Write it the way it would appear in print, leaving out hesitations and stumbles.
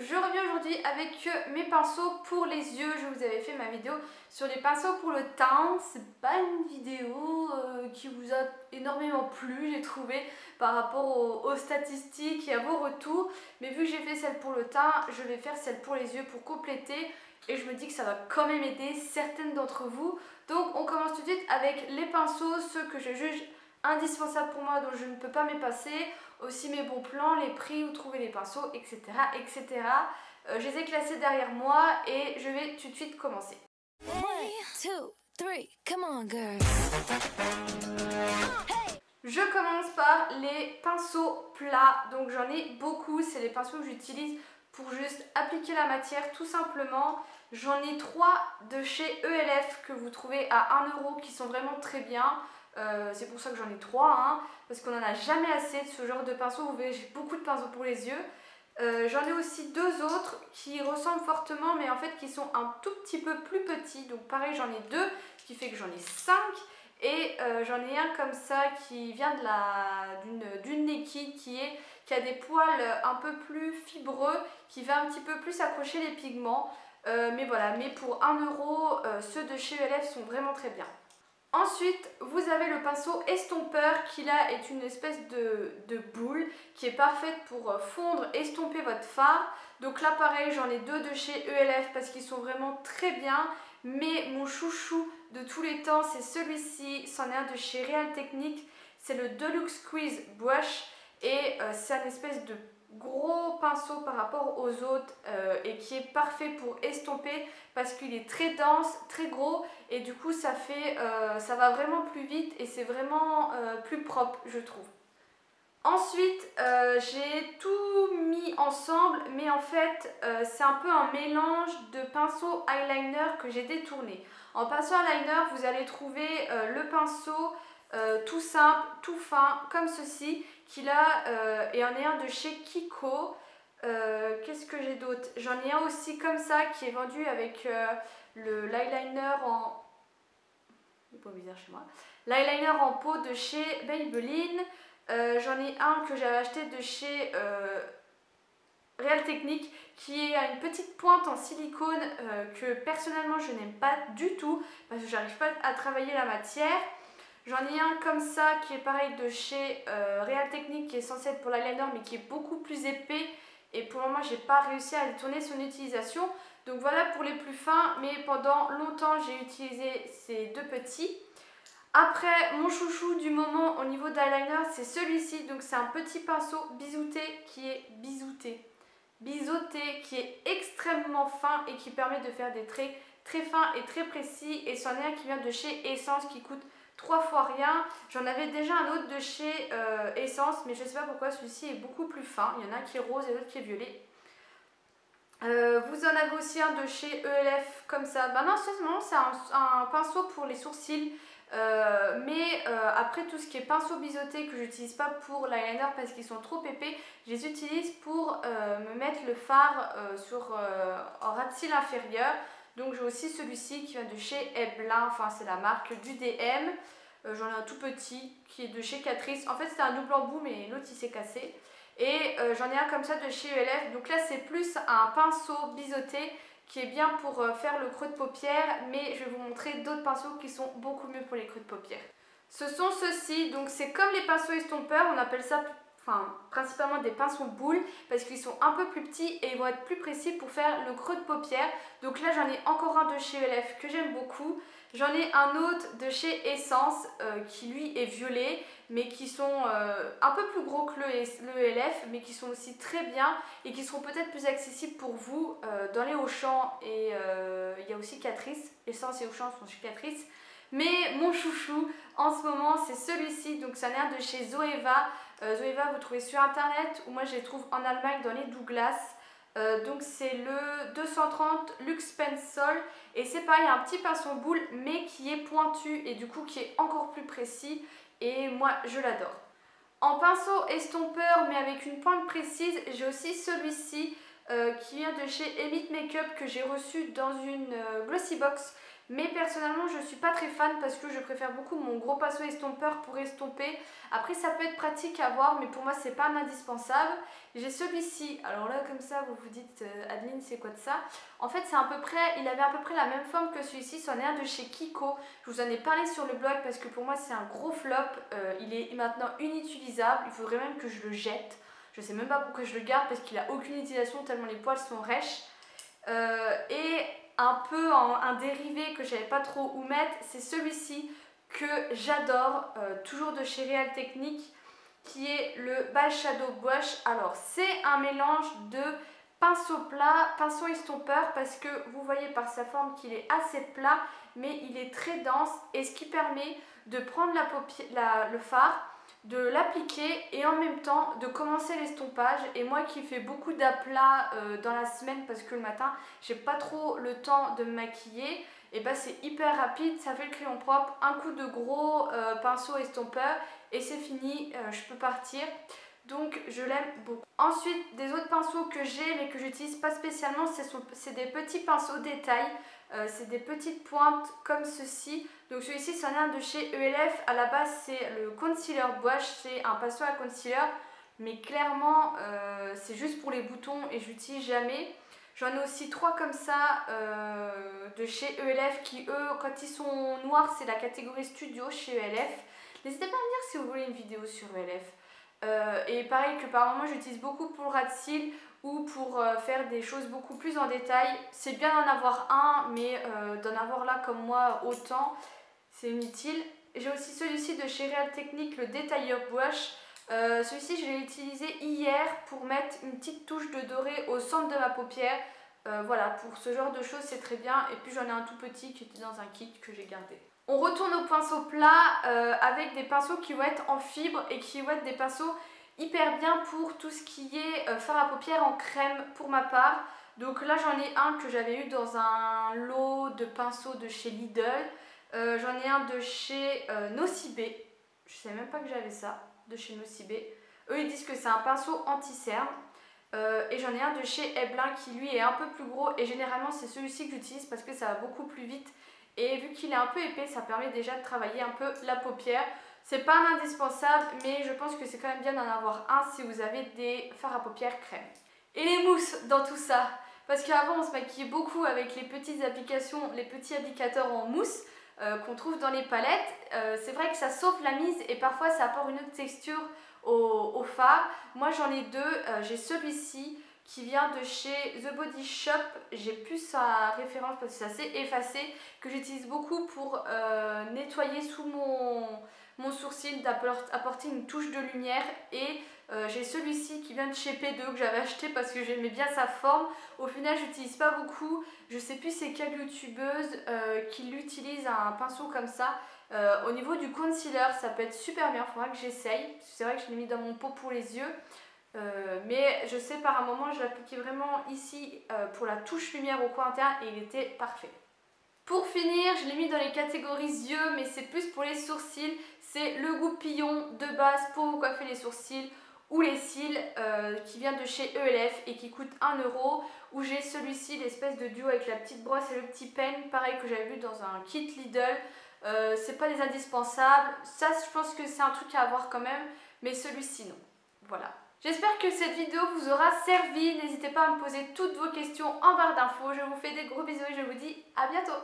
je reviens aujourd'hui avec mes pinceaux pour les yeux. Je vous avais fait ma vidéo sur les pinceaux pour le teint. C'est pas une vidéo qui vous a énormément plu, j'ai trouvé, par rapport aux statistiques et à vos retours. Mais vu que j'ai fait celle pour le teint, je vais faire celle pour les yeux pour compléter. Et je me dis que ça va quand même aider certaines d'entre vous. Donc on commence tout de suite avec les pinceaux, ceux que je juge indispensables pour moi, dont je ne peux pas me passer. Aussi mes bons plans, les prix où trouver les pinceaux, etc. etc. Je les ai classés derrière moi et je vais tout de suite commencer. 1, 2, 3, come on girl. Je commence par les pinceaux plats, donc j'en ai beaucoup, c'est les pinceaux que j'utilise pour juste appliquer la matière tout simplement. J'en ai 3 de chez ELF que vous trouvez à 1 € qui sont vraiment très bien. C'est pour ça que j'en ai 3, hein, parce qu'on n'en a jamais assez de ce genre de pinceaux. Vous voyez, j'ai beaucoup de pinceaux pour les yeux. J'en ai aussi 2 autres qui ressemblent fortement, mais en fait qui sont un tout petit peu plus petits. Donc pareil, j'en ai 2, ce qui fait que j'en ai 5. Et j'en ai un comme ça qui vient d'une Neki qui a des poils un peu plus fibreux, qui va un petit peu plus accrocher les pigments. Mais voilà, mais pour 1 €, ceux de chez ELF sont vraiment très bien. Ensuite, vous avez le pinceau estompeur qui là est une espèce de boule qui est parfaite pour fondre, estomper votre fard. Donc là pareil, j'en ai 2 de chez ELF parce qu'ils sont vraiment très bien. Mais mon chouchou de tous les temps, c'est celui-ci. C'en est un de chez Real Techniques. C'est le Deluxe Squeeze Brush. Et c'est un espèce de gros pinceau par rapport aux autres et qui est parfait pour estomper parce qu'il est très dense, très gros et du coup ça va vraiment plus vite et c'est vraiment plus propre, je trouve. Ensuite, j'ai tout mis ensemble, mais en fait, c'est un peu un mélange de pinceau eyeliner que j'ai détourné. En pinceau eyeliner, vous allez trouver le pinceau tout simple, tout fin, comme ceci, qui là, et en est un de chez Kiko. Qu'est-ce que j'ai d'autre? J'en ai un aussi comme ça, qui est vendu avec l'eyeliner en... Il est pas bizarre chez moi. L'eyeliner en peau de chez Maybelline. J'en ai un que j'avais acheté de chez Real Techniques qui a une petite pointe en silicone que personnellement je n'aime pas du tout parce que j'arrive pas à travailler la matière. J'en ai un comme ça qui est pareil de chez Real Techniques qui est censé être pour l'eyeliner mais qui est beaucoup plus épais et pour le moment j'ai pas réussi à détourner son utilisation. Donc voilà pour les plus fins, mais pendant longtemps j'ai utilisé ces 2 petits. Après, mon chouchou du moment au niveau d'eyeliner, c'est celui-ci. Donc c'est un petit pinceau biseauté qui est biseauté, qui est extrêmement fin et qui permet de faire des traits très fins et très précis. Et c'en est un qui vient de chez Essence qui coûte 3 fois rien. J'en avais déjà un autre de chez Essence, mais je ne sais pas pourquoi celui-ci est beaucoup plus fin. Il y en a un qui est rose et l'autre qui est violet. Vous en avez aussi un de chez ELF comme ça. Ben non, seulement c'est un pinceau pour les sourcils. Après tout ce qui est pinceau biseauté que j'utilise pas pour l'eyeliner parce qu'ils sont trop épais, je les utilise pour me mettre le fard en ras de cils inférieur. Donc j'ai aussi celui-ci qui vient de chez Ebelin, enfin c'est la marque du DM. J'en ai un tout petit qui est de chez Catrice. En fait c'était un double embout mais l'autre il s'est cassé. Et j'en ai un comme ça de chez ELF. Donc là c'est plus un pinceau biseauté qui est bien pour faire le creux de paupière, mais je vais vous montrer d'autres pinceaux qui sont beaucoup mieux pour les creux de paupière. Ce sont ceux-ci, donc c'est comme les pinceaux estompeurs, on appelle ça principalement des pinceaux boules parce qu'ils sont un peu plus petits et ils vont être plus précis pour faire le creux de paupière. Donc là j'en ai encore un de chez ELF que j'aime beaucoup. J'en ai un autre de chez Essence qui lui est violet mais qui sont un peu plus gros que le ELF mais qui sont aussi très bien et qui seront peut-être plus accessibles pour vous dans les Auchan et il y a aussi Catrice. Essence et Auchan sont chez Catrice. Mais mon chouchou en ce moment c'est celui-ci, donc ça vient de chez Zoeva. Zoeva vous trouvez sur internet ou moi je les trouve en Allemagne dans les Douglas. Donc c'est le 230 Luxe Pencil et c'est pareil, un petit pinceau boule mais qui est pointu et du coup qui est encore plus précis et moi je l'adore. En pinceau estompeur mais avec une pointe précise, j'ai aussi celui-ci qui vient de chez Emit Makeup que j'ai reçu dans une glossy box Mais personnellement je suis pas très fan parce que je préfère beaucoup mon gros pinceau estompeur pour estomper. Après ça peut être pratique à voir mais pour moi c'est pas un indispensable. J'ai celui-ci, alors là comme ça vous vous dites Adeline c'est quoi de ça? En fait c'est à peu près, il avait à peu près la même forme que celui-ci, c'en est un de chez Kiko. Je vous en ai parlé sur le blog parce que pour moi c'est un gros flop, il est maintenant inutilisable, il faudrait même que je le jette. Je sais même pas pourquoi je le garde parce qu'il a aucune utilisation tellement les poils sont rêches. Et un peu un dérivé que je savais pas trop où mettre, c'est celui-ci que j'adore, toujours de chez Real Technique, qui est le Base Shadow Brush. Alors c'est un mélange de pinceau plat, pinceau estompeur, parce que vous voyez par sa forme qu'il est assez plat, mais il est très dense, et ce qui permet de prendre le fard, de l'appliquer et en même temps de commencer l'estompage. Et moi qui fais beaucoup d'aplats dans la semaine parce que le matin j'ai pas trop le temps de me maquiller, et bah c'est hyper rapide, ça fait le crayon propre, un coup de gros pinceau estompeur et c'est fini, je peux partir. Donc je l'aime beaucoup. Ensuite, des autres pinceaux que j'ai mais que j'utilise pas spécialement, c'est des petits pinceaux détail. C'est des petites pointes comme ceci. Donc celui-ci c'en est un de chez ELF. À la base c'est le concealer brush, c'est un pinceau à concealer. Mais clairement c'est juste pour les boutons et je l'utilise jamais. J'en ai aussi 3 comme ça de chez ELF qui eux quand ils sont noirs c'est la catégorie studio chez ELF. N'hésitez pas à me dire si vous voulez une vidéo sur ELF. Et pareil que par moment j'utilise beaucoup pour le ras de cils ou pour faire des choses beaucoup plus en détail. C'est bien d'en avoir un mais d'en avoir là comme moi autant c'est inutile. J'ai aussi celui-ci de chez Real Technique, le Détailleur Brush. Celui-ci je l'ai utilisé hier pour mettre une petite touche de doré au centre de ma paupière. Voilà, pour ce genre de choses c'est très bien. Et puis j'en ai un tout petit qui était dans un kit que j'ai gardé. On retourne au pinceau plat avec des pinceaux qui vont être en fibre et qui vont être des pinceaux hyper bien pour tout ce qui est fard à paupières en crème pour ma part. Donc là j'en ai un que j'avais eu dans un lot de pinceaux de chez Lidl. J'en ai un de chez Nocibé. Je ne savais même pas que j'avais ça, de chez Nocibé. Eux ils disent que c'est un pinceau anti-cerne. Et j'en ai un de chez Ebelin qui lui est un peu plus gros et généralement c'est celui-ci que j'utilise parce que ça va beaucoup plus vite. Et vu qu'il est un peu épais, ça permet déjà de travailler un peu la paupière. C'est pas un indispensable, mais je pense que c'est quand même bien d'en avoir un si vous avez des fards à paupières crème. Et les mousses dans tout ça, parce qu'avant on se maquillait beaucoup avec les petites applications, les petits applicateurs en mousse qu'on trouve dans les palettes. C'est vrai que ça sauve la mise et parfois ça apporte une autre texture au fard. Moi j'en ai deux, j'ai celui-ci qui vient de chez The Body Shop. J'ai plus sa référence parce que c'est assez effacé, que j'utilise beaucoup pour nettoyer sous mon sourcil, d'apporter une touche de lumière. Et j'ai celui-ci qui vient de chez P2 que j'avais acheté parce que j'aimais bien sa forme. Au final j'utilise pas beaucoup, je sais plus c'est quelle youtubeuse qui l'utilise un pinceau comme ça. Au niveau du concealer ça peut être super bien, il faudra que j'essaye. C'est vrai que je l'ai mis dans mon pot pour les yeux. Mais je sais par un moment je l'appliquais vraiment ici pour la touche lumière au coin interne et il était parfait. Pour finir je l'ai mis dans les catégories yeux mais c'est plus pour les sourcils. C'est le goupillon de base pour vous coiffer les sourcils ou les cils qui vient de chez ELF et qui coûte 1 €. Ou j'ai celui-ci, l'espèce de duo avec la petite brosse et le petit peigne, pareil que j'avais vu dans un kit Lidl. C'est pas des indispensables, ça je pense que c'est un truc à avoir quand même, mais celui-ci non. Voilà. J'espère que cette vidéo vous aura servi. N'hésitez pas à me poser toutes vos questions en barre d'infos. Je vous fais des gros bisous et je vous dis à bientôt.